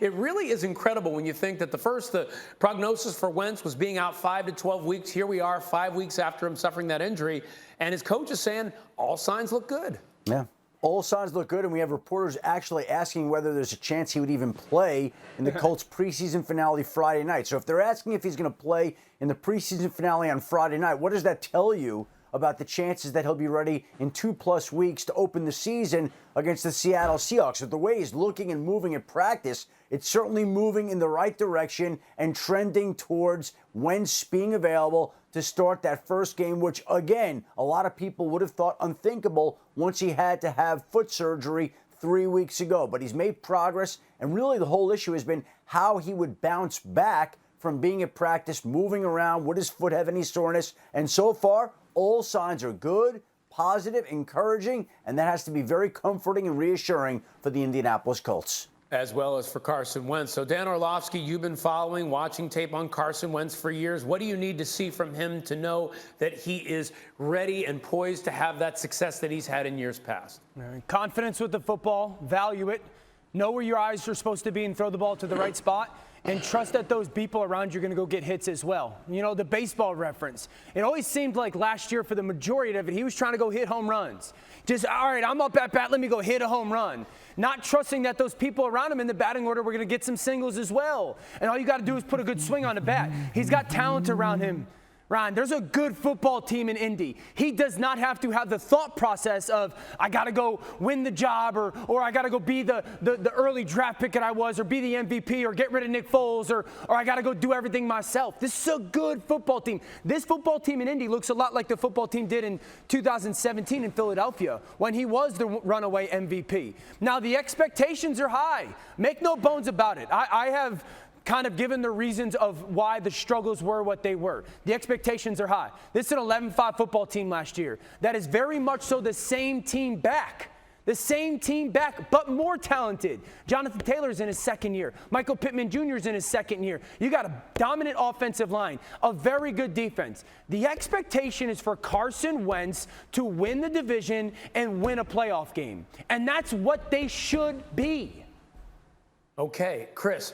It really is incredible when you think that the prognosis for Wentz was being out 5 to 12 weeks. Here we are 5 weeks after him suffering that injury, and his coach is saying all signs look good. Yeah. All signs look good, and we have reporters actually asking whether there's a chance he would even play in the Colts preseason finale Friday night. So if they're asking if he's going to play in the preseason finale on Friday night, what does that tell you about the chances that he'll be ready in 2+ weeks to open the season against the Seattle Seahawks? With the way he's looking and moving at practice, it's certainly moving in the right direction and trending towards Wentz being available to start that first game, which, again, a lot of people would have thought unthinkable once he had to have foot surgery 3 weeks ago. But he's made progress, and really the whole issue has been how he would bounce back from being at practice, moving around. Would his foot have any soreness? And so far, all signs are good, positive, encouraging, and that has to be very comforting and reassuring for the Indianapolis Colts. As well as for Carson Wentz. So, Dan Orlovsky, you've been watching tape on Carson Wentz for years. What do you need to see from him to know that he is ready and poised to have that success that he's had in years past? Confidence with the football, value it, know where your eyes are supposed to be and throw the ball to the right spot. And trust that those people around you are going to go get hits as well. You know, the baseball reference. It always seemed like last year, for the majority of it, he was trying to go hit home runs. Just, all right, I'm up at bat, let me go hit a home run. Not trusting that those people around him in the batting order were going to get some singles as well. And all you got to do is put a good swing on the bat. He's got talent around him. Ryan, there's a good football team in Indy. He does not have to have the thought process of, I got to go win the job, or I got to go be the early draft pick that I was, or be the MVP, or get rid of Nick Foles, or I got to go do everything myself. This is a good football team. This football team in Indy looks a lot like the football team did in 2017 in Philadelphia when he was the runaway MVP. Now, the expectations are high. Make no bones about it. I have kind of given the reasons of why the struggles were what they were. The expectations are high. This is an 11-5 football team last year. That is very much so the same team back. The same team back, but more talented. Jonathan Taylor's in his second year. Michael Pittman Jr. is in his second year. You got a dominant offensive line, a very good defense. The expectation is for Carson Wentz to win the division and win a playoff game. And that's what they should be. Okay, Chris.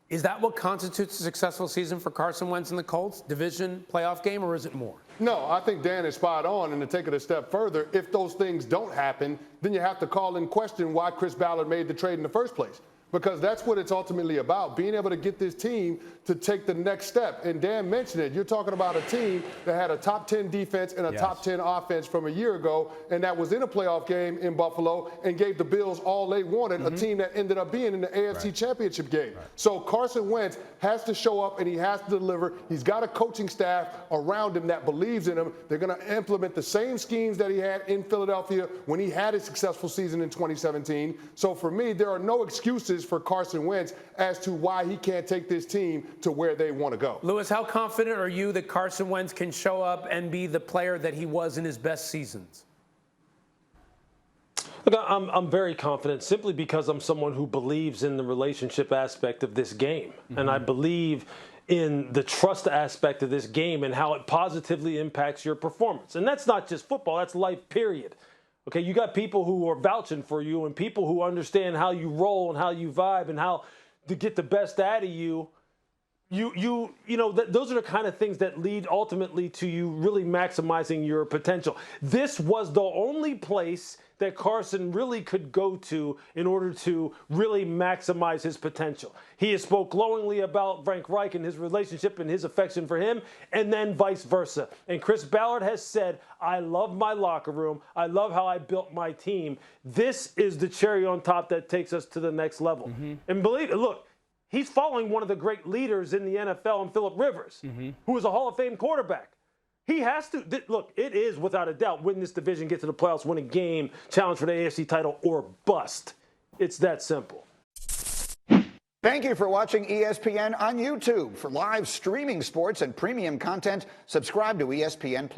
Is that what constitutes a successful season for Carson Wentz and the Colts? Division, playoff game, or is it more? No, I think Dan is spot on. And to take it a step further, if those things don't happen, then you have to call in question why Chris Ballard made the trade in the first place. Because that's what it's ultimately about, being able to get this team to take the next step. And Dan mentioned it. You're talking about a team that had a top 10 defense and a top 10 offense from a year ago, and that was in a playoff game in Buffalo and gave the Bills all they wanted, a team that ended up being in the AFC Championship game. So Carson Wentz has to show up and he has to deliver. He's got a coaching staff around him that believes in him. They're going to implement the same schemes that he had in Philadelphia when he had a successful season in 2017. So for me, there are no excuses for Carson Wentz as to why he can't take this team to where they want to go. Lewis, how confident are you that Carson Wentz can show up and be the player that he was in his best seasons? Look, I'm very confident simply because I'm someone who believes in the relationship aspect of this game. And I believe in the trust aspect of this game and how it positively impacts your performance. And that's not just football, that's life, period. Okay, you got people who are vouching for you and people who understand how you roll and how you vibe and how to get the best out of you. You know, those are the kind of things that lead ultimately to you really maximizing your potential. This was the only place that Carson really could go to in order to really maximize his potential. He has spoke glowingly about Frank Reich and his relationship and his affection for him, and then vice versa. And Chris Ballard has said, I love my locker room. I love how I built my team. This is the cherry on top that takes us to the next level. And believe it, look, he's following one of the great leaders in the NFL in Phillip Rivers, who is a Hall of Fame quarterback. He has to, look, it is without a doubt, win this division, get to the playoffs, win a game, challenge for the AFC title, or bust. It's that simple. Thank you for watching ESPN on YouTube. For live streaming sports and premium content, subscribe to ESPN+.